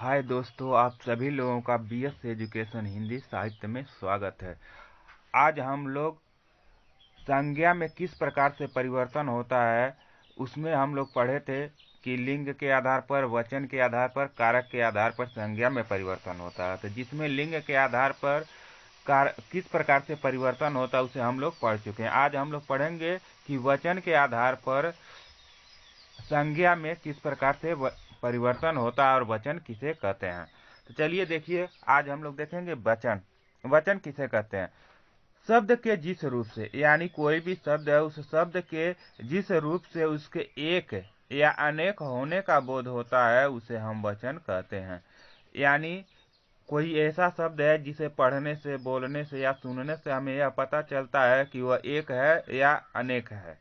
हाय दोस्तों, आप सभी लोगों का बीएस एजुकेशन हिंदी साहित्य में स्वागत है। आज हम लोग संज्ञा में किस प्रकार से परिवर्तन होता है उसमें हम लोग पढ़े थे कि लिंग के आधार पर, वचन के आधार पर, कारक के आधार पर संज्ञा में परिवर्तन होता है। तो जिसमें लिंग के आधार पर किस प्रकार से परिवर्तन होता है उसे हम लोग पढ़ चुके हैं। आज हम लोग पढ़ेंगे कि वचन के आधार पर संज्ञा में किस प्रकार से परिवर्तन होता है और वचन किसे कहते हैं। तो चलिए देखिए, आज हम लोग देखेंगे वचन। वचन किसे कहते हैं? शब्द के जिस रूप से, यानी कोई भी शब्द है, उस शब्द के जिस रूप से उसके एक या अनेक होने का बोध होता है उसे हम वचन कहते हैं। यानी कोई ऐसा शब्द है जिसे पढ़ने से, बोलने से या सुनने से हमें यह पता चलता है कि वह एक है या अनेक है,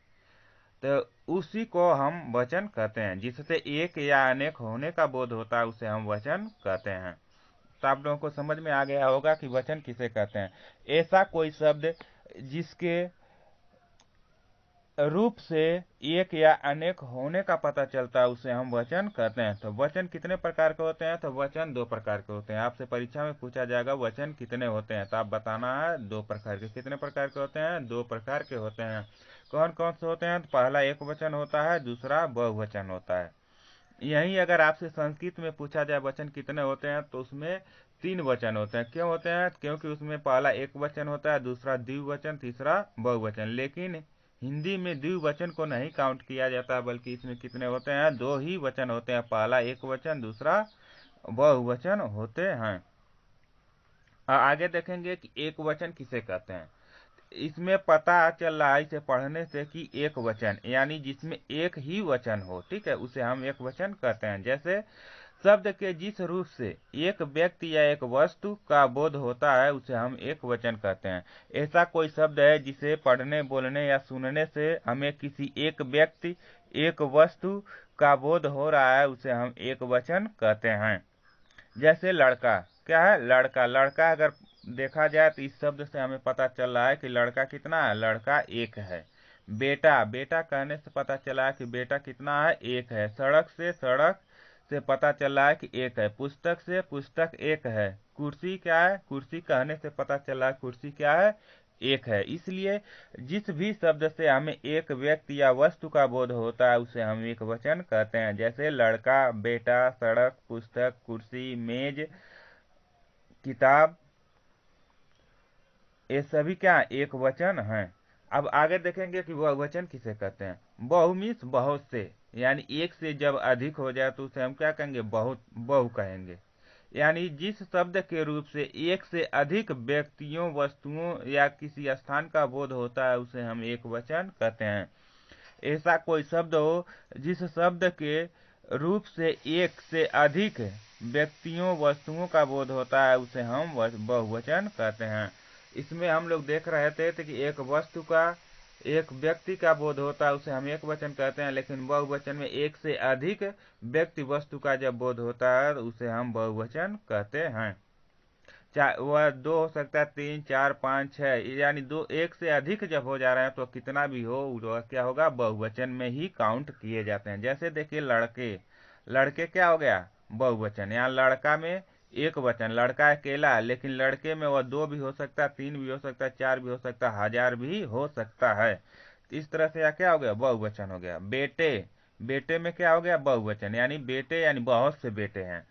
तो उसी को हम वचन कहते हैं। जिससे एक या अनेक होने का बोध होता है उसे हम वचन कहते हैं। तो आप लोगों को समझ में आ गया होगा कि वचन किसे कहते हैं। ऐसा कोई शब्द जिसके रूप से एक या अनेक होने का पता चलता है उसे हम वचन कहते हैं। तो वचन कितने प्रकार के होते हैं? तो वचन दो प्रकार के होते हैं। आपसे परीक्षा में पूछा जाएगा वचन कितने होते हैं, तो आप बताना है दो प्रकार के। कितने प्रकार के होते हैं? दो प्रकार के होते हैं। कौन कौन से होते हैं? तो पहला एक वचन होता है, दूसरा बहुवचन होता है। यही अगर आपसे संस्कृत में पूछा जाए वचन कितने होते हैं, तो उसमें तीन वचन होते हैं। क्यों होते हैं? क्योंकि उसमें पहला एक वचन होता है, दूसरा द्विवचन, तीसरा बहुवचन। लेकिन हिंदी में द्विवचन को नहीं काउंट किया जाता, बल्कि इसमें कितने होते हैं? दो ही वचन होते हैं। पहला एक वचन, दूसरा बहुवचन होते हैं। आगे देखेंगे कि एक वचन किसे कहते हैं। इसमें पता चल रहा है इसे पढ़ने से कि एक वचन यानी जिसमें एक ही वचन हो, ठीक है, उसे हम एक वचन कहते हैं। जैसे शब्द के जिस रूप से एक व्यक्ति या एक वस्तु का बोध होता है उसे हम एक वचन कहते हैं। ऐसा कोई शब्द है जिसे पढ़ने, बोलने या सुनने से हमें किसी एक व्यक्ति, एक वस्तु का बोध हो रहा है उसे हम एक वचन कहते हैं। जैसे लड़का, क्या है? लड़का। लड़का अगर देखा जाए तो इस शब्द से हमें पता चल रहा है कि लड़का कितना है? लड़का एक है। बेटा, बेटा कहने से पता चला है कि बेटा कितना है? एक है। सड़क से पता चल रहा है कि एक है। पुस्तक से पुस्तक एक है। कुर्सी क्या है? कुर्सी कहने से पता चला है कुर्सी क्या है? एक है। इसलिए जिस भी शब्द से हमें एक व्यक्ति या वस्तु का बोध होता है उसे हम एक वचन कहते हैं। जैसे लड़का, बेटा, सड़क, पुस्तक, कुर्सी, मेज, किताब, ये सभी क्या एक वचन हैं। अब आगे देखेंगे कि वह वचन किसे कहते हैं। बहु मीन्स बहुत से, यानी एक से जब अधिक हो जाए तो उसे हम क्या कहेंगे? बहुत, बहु कहेंगे। यानी जिस शब्द के रूप से एक से अधिक व्यक्तियों, वस्तुओं या किसी स्थान का बोध होता है उसे हम एक वचन कहते हैं। ऐसा कोई शब्द हो जिस शब्द के रूप से एक से अधिक व्यक्तियों, वस्तुओं का बोध होता है उसे हम बहुवचन कहते हैं। इसमें हम लोग देख रहे थे कि एक वस्तु का, एक व्यक्ति का बोध होता है उसे हम एक वचन कहते हैं, लेकिन बहुवचन में एक से अधिक व्यक्ति, वस्तु का जब बोध होता है तो उसे हम बहुवचन कहते हैं। वह दो हो सकता है, तीन, चार, पाँच, छह, यानी दो, एक से अधिक जब हो जा रहे हैं तो कितना भी हो वह क्या होगा? बहुवचन में ही काउंट किए जाते हैं। जैसे देखिए लड़के, लड़के क्या हो गया? बहुवचन। यहाँ लड़का में एक वचन, लड़का अकेला, लेकिन लड़के में वह दो भी हो सकता है, तीन भी हो सकता है, चार भी हो सकता है, हजार भी हो सकता है। इस तरह से यह क्या हो गया? बहुवचन हो गया। बेटे, बेटे में क्या हो गया? बहुवचन, यानी बेटे यानी बहुत से बेटे हैं।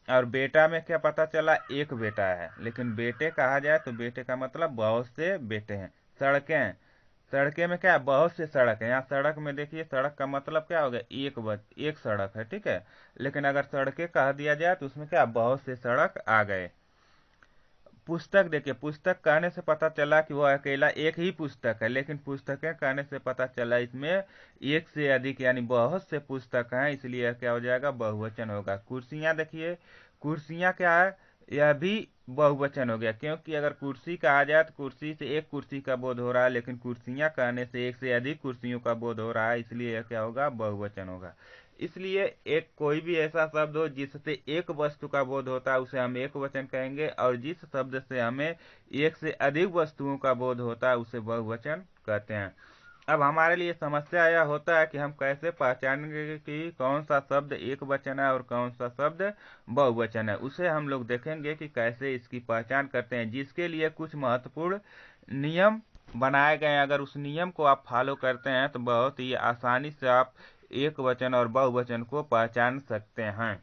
और बेटा में क्या पता चला? एक बेटा है। लेकिन बेटे कहा जाए तो बेटे का मतलब बहुत से बेटे हैं। सड़कें, सड़कें में क्या? बहुत से सड़क है। यहाँ सड़क में देखिए, सड़क का मतलब क्या हो गया? एक सड़क है, ठीक है। लेकिन अगर सड़कें कह दिया जाए तो उसमें क्या? बहुत से सड़क आ गए। पुस्तक देखिए, पुस्तक कहने से पता चला कि वह अकेला एक ही पुस्तक है, लेकिन पुस्तकें कहने से पता चला इसमें एक से अधिक यानी बहुत से पुस्तक हैं, इसलिए यह क्या हो जाएगा? बहुवचन होगा। कुर्सियां देखिए, कुर्सियां क्या है? यह भी बहुवचन हो गया, क्योंकि अगर कुर्सी कहा जाए तो कुर्सी से एक कुर्सी का बोध हो रहा है, लेकिन कुर्सियां कहने से एक से अधिक कुर्सियों का बोध हो रहा है, इसलिए यह क्या होगा? बहुवचन होगा। इसलिए एक कोई भी ऐसा शब्द हो जिससे एक वस्तु का बोध होता है उसे हम एक वचन कहेंगे, और जिस शब्द से हमें एक से अधिक वस्तुओं का बोध होता है उसे बहुवचन कहते हैं। अब हमारे लिए समस्या यह होता है कि हम कैसे पहचानेंगे कि कौन सा शब्द एक वचन है और कौन सा शब्द बहुवचन है। उसे हम लोग देखेंगे कि कैसे इसकी पहचान करते हैं, जिसके लिए कुछ महत्वपूर्ण नियम बनाए गए हैं। अगर उस नियम को आप फॉलो करते हैं तो बहुत ही आसानी से आप एक वचन और बहुवचन को पहचान सकते हैं।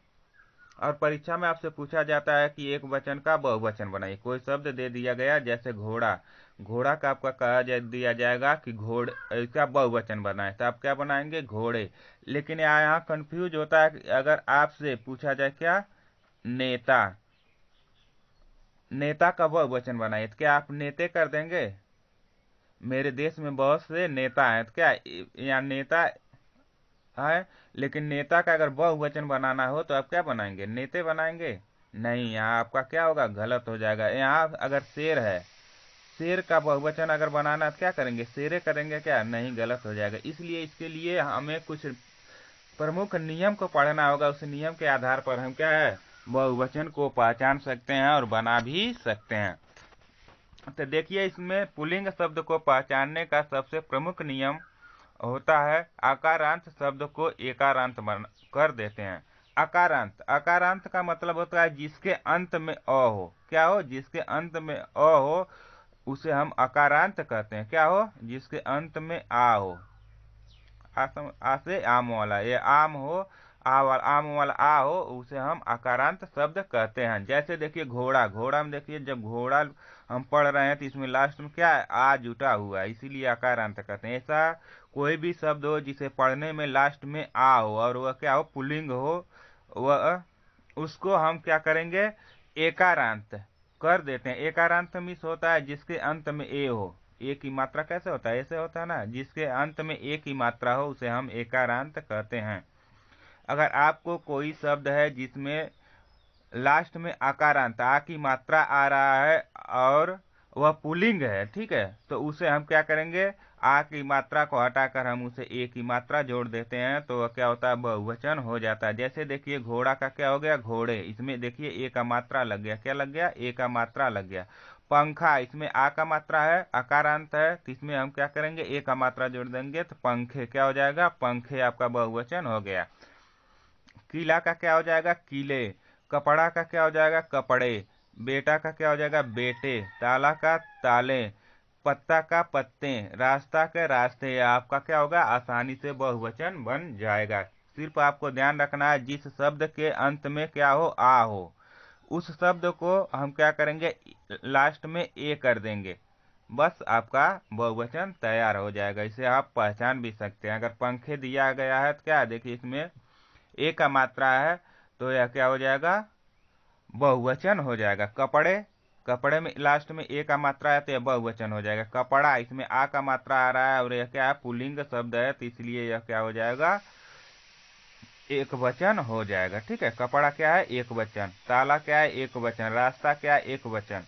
और परीक्षा में आपसे पूछा जाता है कि एक वचन का बहुवचन बनाइए। कोई शब्द दे दिया गया, जैसे घोड़ा, घोड़ा का आपका दिया जाएगा कि घोड़ इसका बहुवचन बनाए, तो आप क्या बनाएंगे? घोड़े। लेकिन यहाँ कंफ्यूज होता है कि अगर आपसे पूछा जाए क्या, नेता, नेता का बहुवचन बनाइए, तो क्या आप नेते कर देंगे? मेरे देश में बहुत से नेता हैं, तो क्या यहाँ नेता है, लेकिन नेता का अगर बहुवचन बनाना हो तो आप क्या बनाएंगे? नेते बनाएंगे? नहीं, यहाँ आपका क्या होगा? गलत हो जाएगा। यहाँ अगर शेर है, शेर का बहुवचन अगर बनाना तो क्या करेंगे? शेरे करेंगे क्या? नहीं, गलत हो जाएगा। इसलिए इसके लिए हमें कुछ प्रमुख नियम को पढ़ना होगा। उस नियम के आधार पर हम क्या है, बहुवचन को पहचान सकते हैं और बना भी सकते हैं। तो देखिए, इसमें पुल्लिंग शब्द को पहचानने का सबसे प्रमुख नियम होता है आकारांत शब्द को एकारांत कर देते हैं। आकारांत, आकारांत का मतलब होता है जिसके अंत में अ हो। क्या हो? जिसके अंत में अ हो उसे हम आकारांत कहते हैं। क्या हो? जिसके अंत में आ हो। आ से आम वाला, ये आम हो, आम वाला आ हो, उसे हम आकारांत शब्द कहते हैं। जैसे देखिए घोड़ा, घोड़ा में देखिए जब घोड़ा हम पढ़ रहे हैं तो इसमें लास्ट में क्या है? आ जुटा हुआ है, इसीलिए आकारांत कहते हैं। ऐसा कोई भी शब्द हो जिसे पढ़ने में लास्ट में आ हो और वह क्या हो? पुल्लिंग हो, वह उसको हम क्या करेंगे? एकारांत कर देते हैं। एकारांत मिस होता है जिसके अंत में ए हो। ए की मात्रा कैसे होता है? ऐसे होता है ना, जिसके अंत में ए की मात्रा हो उसे हम एकारांत कहते हैं। अगर आपको कोई शब्द है जिसमें लास्ट में आकारांत आ की मात्रा आ रहा है और वह पुल्लिंग है, ठीक है, तो उसे हम क्या करेंगे? आ की मात्रा को हटाकर हम उसे ए की मात्रा जोड़ देते हैं, तो वह क्या होता है? बहुवचन हो जाता है। जैसे देखिए घोड़ा का क्या हो गया? घोड़े। इसमें देखिए ए का मात्रा लग गया। क्या लग गया? ए का मात्रा लग गया। पंखा, इसमें आ का मात्रा है, आकारांत है, तो इसमें हम क्या करेंगे? ए का मात्रा जोड़ देंगे, तो पंखे क्या हो जाएगा? पंखे आपका बहुवचन हो गया। किला का क्या हो जाएगा? किले। कपड़ा का क्या हो जाएगा? कपड़े। बेटा का क्या हो जाएगा? बेटे। ताला का ताले। पत्ता का पत्ते। रास्ता के रास्ते। आपका क्या होगा? आसानी से बहुवचन बन जाएगा। सिर्फ आपको ध्यान रखना है जिस शब्द के अंत में क्या हो? आ हो, उस शब्द को हम क्या करेंगे? लास्ट में ए कर देंगे, बस आपका बहुवचन तैयार हो जाएगा। इसे आप पहचान भी सकते हैं। अगर पंखे दिया गया है तो क्या देखिए इसमें ए का मात्रा है, तो यह क्या हो जाएगा? बहुवचन हो जाएगा। कपड़े, कपड़े में लास्ट में ए का मात्रा है तो यह बहुवचन हो जाएगा। कपड़ा, इसमें आ का मात्रा आ रहा है और यह क्या है? पुल्लिंग शब्द है, तो इसलिए यह क्या हो जाएगा? एक वचन हो जाएगा। ठीक है, कपड़ा क्या है? एक वचन। ताला क्या है? एक वचन। रास्ता क्या है? एक वचन।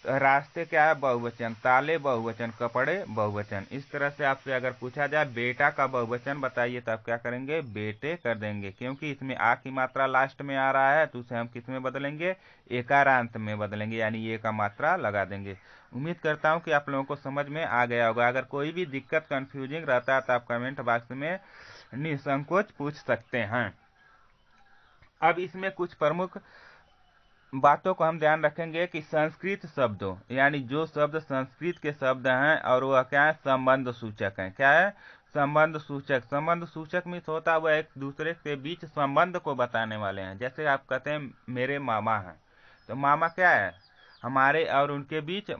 रास्ते क्या है? बहुवचन। ताले बहुवचन। कपड़े बहुवचन। इस तरह से आपसे अगर पूछा जाए बेटा का बहुवचन बताइए, तो आप क्या करेंगे? बेटे कर देंगे, क्योंकि इसमें आ की मात्रा लास्ट में आ रहा है, तो उसे हम किस में बदलेंगे? एकारांत में बदलेंगे, यानी ए का मात्रा लगा देंगे। उम्मीद करता हूँ कि आप लोगों को समझ में आ गया होगा। अगर कोई भी दिक्कत कंफ्यूजिंग रहता है तो आप कमेंट बॉक्स में निसंकोच पूछ सकते हैं। अब इसमें कुछ प्रमुख बातों को हम ध्यान रखेंगे कि संस्कृत शब्दों, यानी जो शब्द संस्कृत के शब्द हैं और वह क्या है? संबंध सूचक हैं। क्या है? संबंध सूचक। संबंध सूचक मीन्स होता है वह एक दूसरे के बीच संबंध को बताने वाले हैं। जैसे आप कहते हैं मेरे मामा हैं, तो मामा क्या है? हमारे और उनके बीच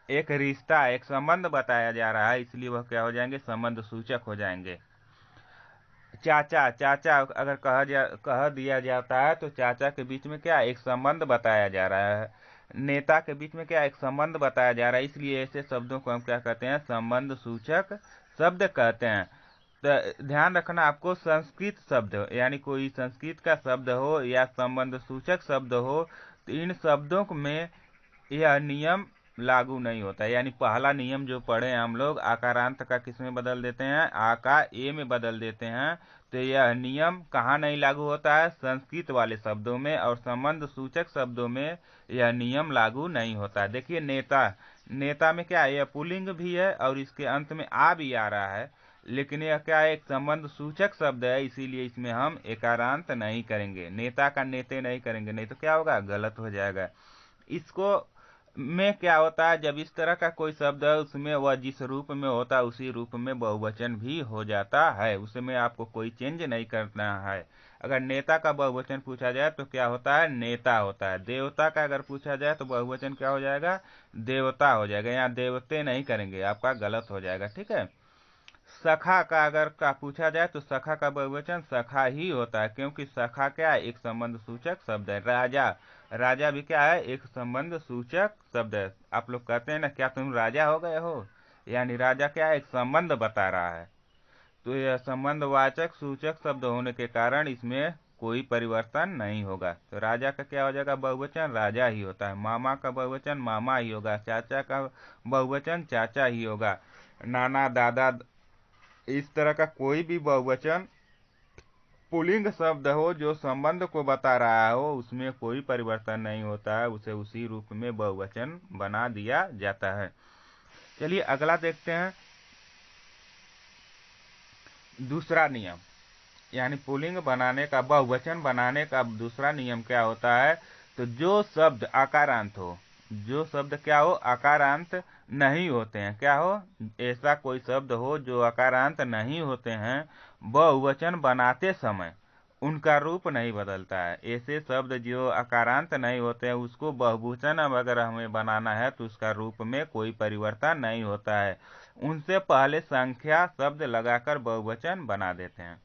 एक रिश्ता, एक संबंध बताया जा रहा है, इसलिए वह क्या हो जाएंगे? संबंध सूचक हो जाएंगे। चाचा, चाचा अगर कह दिया जाता है तो चाचा के बीच में क्या? एक संबंध बताया जा रहा है। नेता के बीच में क्या? एक संबंध बताया जा रहा है, इसलिए ऐसे शब्दों को हम क्या कहते हैं? संबंध सूचक शब्द कहते हैं। तो ध्यान रखना आपको, संस्कृत शब्द यानी कोई संस्कृत का शब्द हो या संबंध सूचक शब्द हो, तो इन शब्दों में यह नियम लागू नहीं होता। यानी पहला नियम जो पढ़े हम लोग, आकारांत का किस में बदल देते हैं? आ का ए में बदल देते हैं, तो यह नियम कहाँ नहीं लागू होता है? संस्कृत वाले शब्दों में। और संबंध सूचक शब्दों में यह नियम लागू नहीं होता है। देखिए नेता, नेता में क्या है, यह पुल्लिंग भी है और इसके अंत में आ भी आ रहा है, लेकिन यह क्या है, एक संबंध सूचक शब्द है, इसीलिए इसमें हम एकारांत नहीं करेंगे, नेता का नेते नहीं करेंगे, नहीं तो क्या होगा, गलत हो जाएगा। इसको में क्या होता है, जब इस तरह का कोई शब्द है उसमें वह जिस रूप में होता है उसी रूप में बहुवचन भी हो जाता है, उसमें आपको कोई चेंज नहीं करना है। अगर नेता का बहुवचन पूछा जाए तो क्या होता है, नेता होता है। देवता का अगर पूछा जाए तो बहुवचन क्या हो जाएगा, देवता हो जाएगा। यहाँ देवते नहीं करेंगे, आपका गलत हो जाएगा, ठीक है। सखा का अगर का पूछा जाए तो सखा का बहुवचन सखा ही होता है, क्योंकि सखा क्या है, एक संबंध सूचक शब्द है। राजा, राजा भी क्या है, एक संबंध सूचक शब्द है। आप लोग कहते हैं ना, क्या तुम राजा हो गए हो, यानी राजा क्या है, एक संबंध बता रहा है। तो यह संबंधवाचक सूचक शब्द होने के कारण इसमें कोई परिवर्तन नहीं होगा। तो राजा का क्या हो जाएगा, बहुवचन राजा ही होता है। मामा का बहुवचन मामा ही होगा। चाचा का बहुवचन चाचा ही होगा। नाना, दादा, इस तरह का कोई भी बहुवचन पुल्लिंग शब्द हो जो संबंध को बता रहा हो, उसमें कोई परिवर्तन नहीं होता है, उसे उसी रूप में बहुवचन बना दिया जाता है। चलिए अगला देखते हैं, दूसरा नियम, यानी पुल्लिंग बनाने का, बहुवचन बनाने का दूसरा नियम क्या होता है। तो जो शब्द आकारांत हो, जो शब्द क्या हो, आकारांत नहीं होते हैं, क्या हो, ऐसा कोई शब्द हो जो आकारांत नहीं होते हैं, बहुवचन बनाते समय उनका रूप नहीं बदलता है। ऐसे शब्द जो आकारांत नहीं होते हैं उसको बहुवचन अगर हमें बनाना है तो उसका रूप में कोई परिवर्तन नहीं होता है, उनसे पहले संख्या शब्द लगाकर बहुवचन बना देते हैं।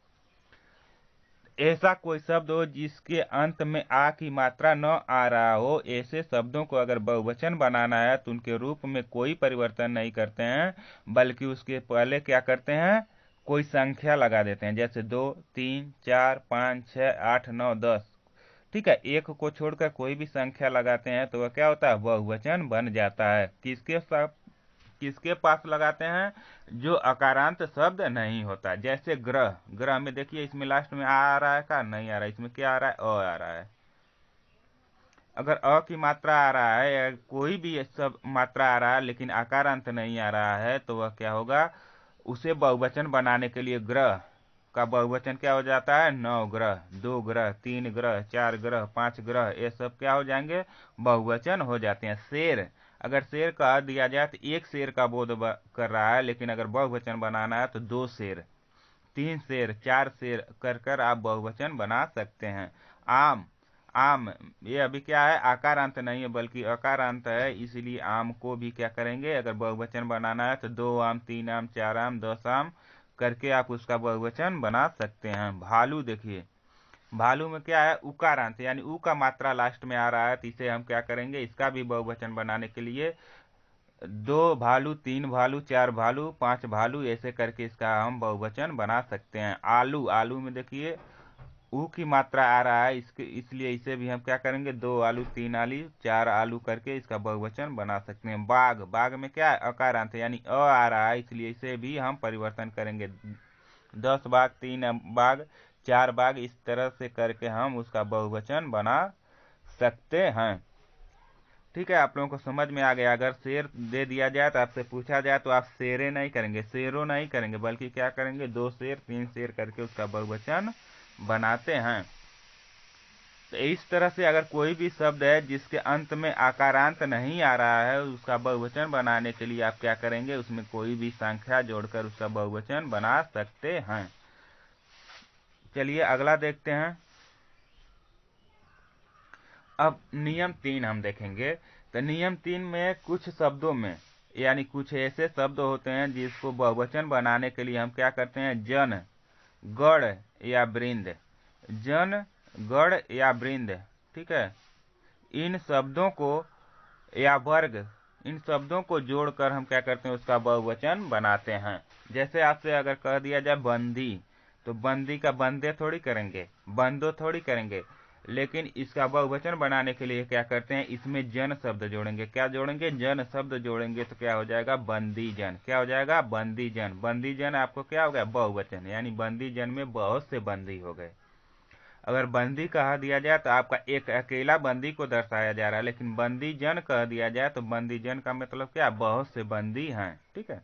ऐसा कोई शब्द हो जिसके अंत में आ की मात्रा न आ रहा हो, ऐसे शब्दों को अगर बहुवचन बनाना है तो उनके रूप में कोई परिवर्तन नहीं करते हैं, बल्कि उसके पहले क्या करते हैं, कोई संख्या लगा देते हैं, जैसे 2, 3, 4, 5, 6, 8, 9, 10, ठीक है। एक को छोड़कर कोई भी संख्या लगाते हैं तो वह क्या होता है, बहुवचन बन जाता है। किसके पास लगाते हैं, जो अकारांत शब्द नहीं होता। जैसे ग्रह, ग्रह में देखिए इसमें लास्ट में आ रहा है का, नहीं आ रहा है, इसमें क्या आ रहा है, अ आ रहा है। अगर अ की मात्रा आ रहा है या कोई भी सब मात्रा आ रहा है लेकिन आकारांत नहीं आ रहा है तो वह क्या होगा, उसे बहुवचन बनाने के लिए ग्रह का बहुवचन क्या हो जाता है, 9 ग्रह, 2 ग्रह, 3 ग्रह, 4 ग्रह, 5 ग्रह, ये सब क्या हो जाएंगे, बहुवचन हो जाते हैं। शेर, अगर शेर कह दिया जाए तो एक शेर का बोध कर रहा है, लेकिन अगर बहुवचन बनाना है तो 2 शेर, 3 शेर, 4 शेर कर कर आप बहुवचन बना सकते हैं। आम, आम ये अभी क्या है, आकारांत नहीं है बल्कि अकारांत है, इसलिए आम को भी क्या करेंगे, अगर बहुवचन बनाना है तो 2 आम, 3 आम, 4 आम, 10 आम करके आप उसका बहुवचन बना सकते हैं। भालू देखिए, भालू में क्या है, उकारांत, यानी ऊ का मात्रा लास्ट में आ रहा है, तो इसे हम क्या करेंगे, इसका भी बहुवचन बनाने के लिए 2 भालू, 3 भालू, 4 भालू, 5 भालू, ऐसे करके इसका हम बहुवचन बना सकते हैं। आलू, आलू में देखिए ऊ की मात्रा आ रहा है, इसके इसलिए इसे भी हम क्या करेंगे, 2 आलू, 3 आलू, 4 आलू करके इसका बहुवचन बना सकते हैं। बाघ, बाघ में क्या है, अकारांत यानी अ आ रहा है, इसलिए इसे भी हम परिवर्तन करेंगे, 10 बाघ, 3 बाघ, 4 बाघ, इस तरह से करके हम उसका बहुवचन बना सकते हैं। ठीक है, आप लोगों को समझ में आ गया। अगर शेर दे दिया जाए तो आपसे पूछा जाए तो आप शेरे नहीं करेंगे, शेरों नहीं करेंगे, बल्कि क्या करेंगे, 2 शेर, 3 शेर करके उसका बहुवचन बनाते हैं। तो इस तरह से अगर कोई भी शब्द है जिसके अंत में आकारांत नहीं आ रहा है, उसका बहुवचन बनाने के लिए आप क्या करेंगे, उसमें कोई भी संख्या जोड़कर उसका बहुवचन बना सकते हैं। चलिए अगला देखते हैं। अब नियम 3 हम देखेंगे। तो नियम 3 में कुछ शब्दों में, यानी कुछ ऐसे शब्द होते हैं जिसको बहुवचन बनाने के लिए हम क्या करते हैं, जन, गण या वृंद, जन, गण या वृंद, ठीक है, इन शब्दों को या वर्ग, इन शब्दों को जोड़कर हम क्या करते हैं, उसका बहुवचन बनाते हैं। जैसे आपसे अगर कह दिया जाए बंदी, तो बंदी का बंदे थोड़ी करेंगे, बंदो थोड़ी करेंगे, लेकिन इसका बहुवचन बनाने के लिए क्या करते हैं, इसमें जन शब्द जोड़ेंगे। क्या जोड़ेंगे, जन शब्द जोड़ेंगे, तो क्या हो जाएगा, बंदी जन, क्या हो जाएगा, बंदी जन। बंदी जन आपको क्या हो गया, बहुवचन, यानी बंदी जन में बहुत से बंदी हो गए। अगर बंदी कह दिया जाए तो आपका एक अकेला बंदी को दर्शाया जा रहा है, लेकिन बंदी जन कह दिया जाए तो बंदी जन का मतलब क्या, बहुत से बंदी हैं। ठीक है।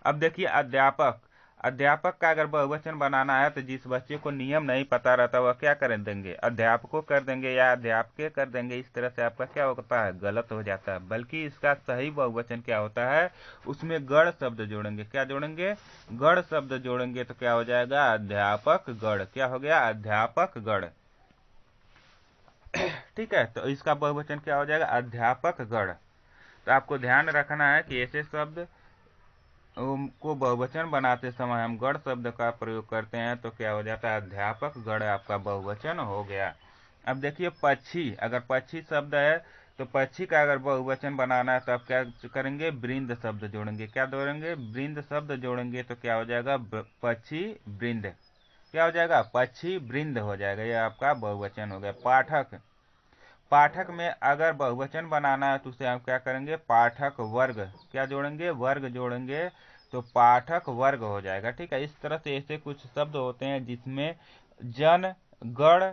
अब देखिए अध्यापक, अध्यापक का अगर बहुवचन बनाना है तो जिस बच्चे को नियम नहीं पता रहता वह क्या कर देंगे, अध्यापकों कर देंगे या अध्यापके कर देंगे। इस तरह से आपका क्या होता है, गलत हो जाता है। बल्कि इसका सही बहुवचन क्या होता है, उसमें गण शब्द जोड़ेंगे। क्या जोड़ेंगे, गण शब्द जोड़ेंगे तो क्या हो जाएगा, अध्यापक गण। क्या हो गया, अध्यापक गण। ठीक है, तो इसका बहुवचन क्या हो जाएगा, अध्यापक गण। तो आपको ध्यान रखना है कि ऐसे शब्द को बहुवचन बनाते समय हम गण शब्द का प्रयोग करते हैं तो क्या हो जाता है, अध्यापक गण आपका बहुवचन हो गया। अब देखिए पक्षी, अगर पक्षी शब्द है तो पक्षी का अगर बहुवचन बनाना है तो आप क्या करेंगे, वृंद शब्द जोड़ेंगे। क्या जोड़ेंगे, वृंद शब्द जोड़ेंगे तो क्या हो जाएगा, पक्षी वृंद। क्या हो जाएगा, पक्षी वृंद हो जाएगा। यह आपका बहुवचन हो गया। पाठक, पाठक में अगर बहुवचन बनाना है तो उसे हम क्या करेंगे, पाठक वर्ग। क्या जोड़ेंगे, वर्ग जोड़ेंगे तो पाठक वर्ग हो जाएगा। ठीक है। इस तरह से ऐसे कुछ शब्द होते हैं जिसमें जन, गण,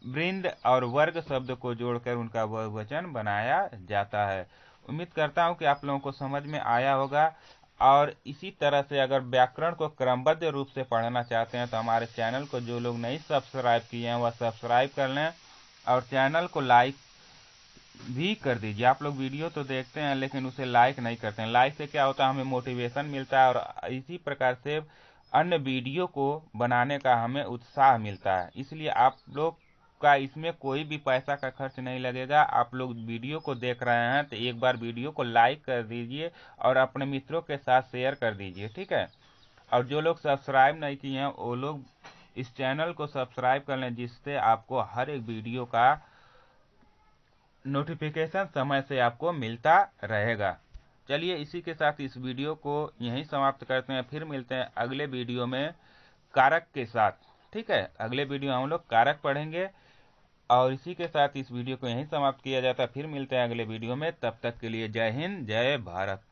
वृंद और वर्ग शब्द को जोड़कर उनका बहुवचन बनाया जाता है। उम्मीद करता हूं कि आप लोगों को समझ में आया होगा। और इसी तरह से अगर व्याकरण को क्रमबद्ध रूप से पढ़ना चाहते हैं तो हमारे चैनल को जो लोग नहीं सब्सक्राइब किए हैं वह सब्सक्राइब कर लें और चैनल को लाइक भी कर दीजिए। आप लोग वीडियो तो देखते हैं लेकिन उसे लाइक नहीं करते हैं। लाइक से क्या होता है, हमें मोटिवेशन मिलता है और इसी प्रकार से अन्य वीडियो को बनाने का हमें उत्साह मिलता है। इसलिए आप लोग का इसमें कोई भी पैसा का खर्च नहीं लगेगा। आप लोग वीडियो को देख रहे हैं तो एक बार वीडियो को लाइक कर दीजिए और अपने मित्रों के साथ शेयर कर दीजिए। ठीक है। और जो लोग सब्सक्राइब नहीं किए हैं वो लोग इस चैनल को सब्सक्राइब कर लें, जिससे आपको हर एक वीडियो का नोटिफिकेशन समय से आपको मिलता रहेगा। चलिए इसी के साथ इस वीडियो को यहीं समाप्त करते हैं। फिर मिलते हैं अगले वीडियो में कारक के साथ। ठीक है, अगले वीडियो हम लोग कारक पढ़ेंगे। और इसी के साथ इस वीडियो को यहीं समाप्त किया जाता है। फिर मिलते हैं अगले वीडियो में, तब तक के लिए जय हिंद, जय भारत।